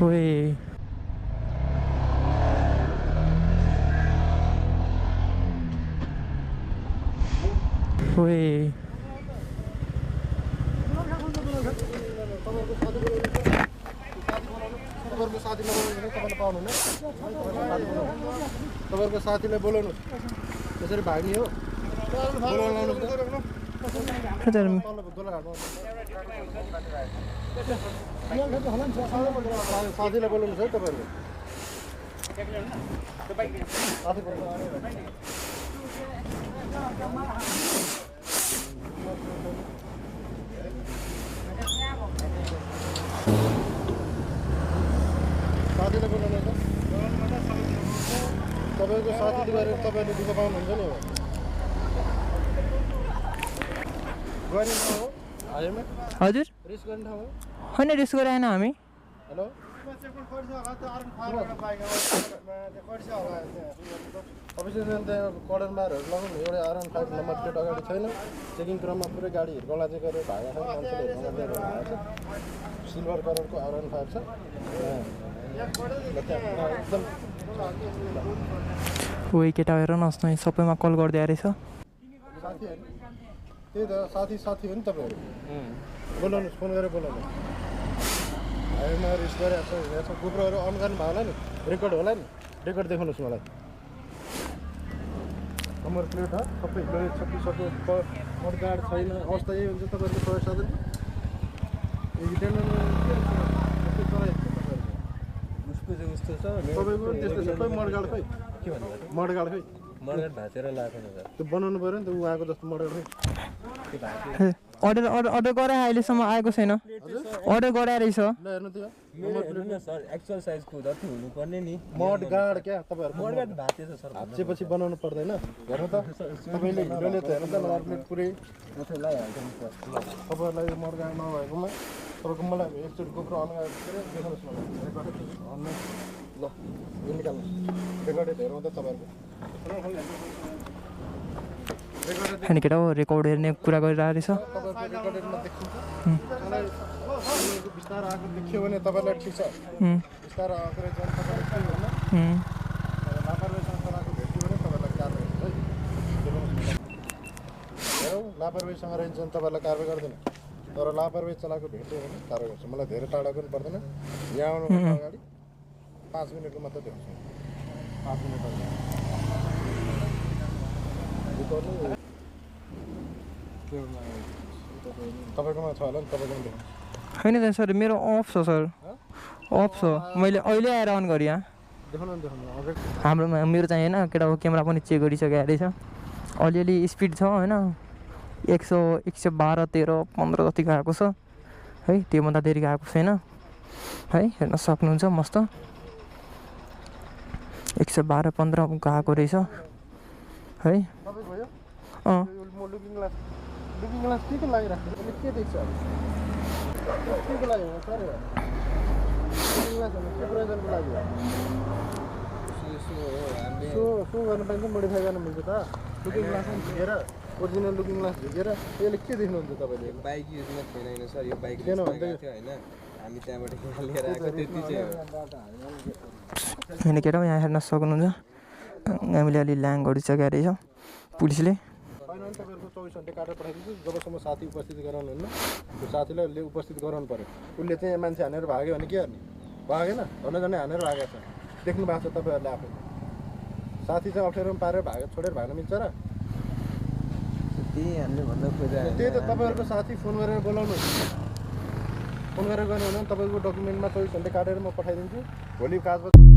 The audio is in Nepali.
ओए ओए तपाईँको साथीलाई बोलाउनु त्यसरी भाग्ने हो साथीलाई बोलाउनु छ है तपाईँहरूले साथीलाई बोलाउनु त तपाईँको साथीले गरेर तपाईँहरूले दुःख पाउनुहुन्छ नि हो गर्ने ठाउँ हो हाइवेमा हजुर रेस गर्ने ठाउँ हो होइन रेस गराएन हामी हेलो अफिसमा त्यहाँ कडनबारहरू लगाउनु एउटा R15 नम्बर प्लेट अगाडि छैन चेकिङ क्रममा पुरै गाडी हिर्कौँला चाहिँ गरेर भागा छ मान्छेले हिर्कौँला दिएर भागा छ सिल्भर कलरको R15 छ एकदम ओए केटा हेर न अस्ति सबैमा कल गर्दै रहेछ साथी होइन त्यही त साथी हो नि तपाईँहरू बोलाउनुहोस् फोन गरेर बोलाउनु हाइवेमा रिस गरिरहेको छ यहाँ छ गोप्रोहरू अन गर्नुभयो होला नि रेकर्ड होला नि रेकर्ड देखाउनुहोस् मलाई नम्बर प्लेट हो सबै लोड सकिसक्यो मडगाड छैन अवस्था यही हुन्छ तपाईँहरूको प्रवेश साधन तपाईँको त्यस्तै सबै मडगाड खै के भन्नु मडगाड खै मडगाड भाँचेर लगाएको त्यो बनाउनु पऱ्यो नि त उहाँको जस्तो मडगाड खै अर्डर गराए अहिलेसम्म आएको छैन अर्डर गराएर रहेछ ल हेर्नु त्यो सर एक्चुअल साइजको जति हुनुपर्ने नि मडगाड क्या तपाईँहरूको मडगाड भाँचेछ सर भाँचेपछि बनाउनु पर्दैन हेर्नु त तपाईँले हिरोले त हेर्नु त नम्बर प्लेट पुरै तपाईँहरूलाई यो मडगाड नभएकोमा तपाईँको मलाई एकचोटि गोप्रो अन गरेर देखाउनुहोस् मलाई रेकर्डेड ल यो निकाल्नुहोस् रेकर्डेड हेरौँ त तपाईँहरूको होइन केटा हो रेकर्ड हेर्ने कुरा गरिरहेको रहेछ तपाईँको रेकर्डेडमा देखिन्छ मलाई बिस्तारो आएको देखियो भने तपाईँलाई ठिक छ बिस्तारो आएको रहेछ भने तपाईँलाई केही हुन्न लापरवाहीसँग चलाएको भेट्यो भने तपाईँलाई कारवाही हुन्छ है हेरौँ लापरवाहीसँग रहन्छ भने तपाईँलाई कारवाही गर्दैन तर लापरवाही चलाएको भेट्यो भने कारवाही गर्छ मलाई धेरै टाढा पनि पर्दैन यहाँ आउनुभन्दा अगाडि 5 मिनटको मात्र देखाउँछ 5 मिनट तपाईँकोमा छ होला नि तपाईँकोमा देखाउँछ होइन त सर मेरो अफ छ सर अफ छ मैले अहिले आएर अन गरेँ यहाँ देखाउनु अगाडि हाम्रोमा मेरो चाहिँ होइन केटाको क्यामेरा पनि चेक गरिसकेको रहेछ अलिअलि स्पिड छ होइन 100 112 13 15 जतिको आएको छ है त्योभन्दा धेरै आएको छैन है हेर्न सक्नुहुन्छ मस्त 112 15 को आएको रहेछ है तपाईँको भयो अँ म लुकिङ ग्लास के को लागिरहेको अहिले के देख्छ के को लागि हो सर लुकिङ ग्लास के प्रयोजनको लागि हो सो गर्न पाइन्छ मोडिफाई गर्न मिल्छ त लुकिङ ग्लास पनि झिकेर ओरिजिनल लुकिङ ग्लास झिकेर यसले के देख्नुहुन्छ तपाईँले बाइक युजमा थिएन होइन सर यो बाइक थिएन भने थियो होइन हामी त्यहाँबाट लिएर आएको त्यति चाहिँ होइन केटा यहाँ हेर्न सक्नुहुन्छ हामीले अलि ल्याङ गरिसकेको रहेछ पुलिसले होइन भने तपाईँहरूको 24 घन्टा काटेर पठाइदिन्छु जबसम्म साथी उपस्थित गराउनुहुन्न त्यो साथीलाई उपस्थित गराउनु पऱ्यो उसले चाहिँ मान्छे हानेर भाग्यो भने के गर्ने भागेन झन्डै हानेर भागेको छ देख्नु भएको छ तपाईँहरूले आफै साथी चाहिँ अप्ठ्यारोमा पारेर छोडेर भाग्न मिल्छ र त्यही हामीले भन्दा खोजा त्यही त तपाईँहरूको साथी फोन गरेर बोलाउनु फोन गरेर गर्नु भने तपाईँको डकुमेन्टमा 24 घन्टा काटेर म पठाइदिन्छु भोलि कागज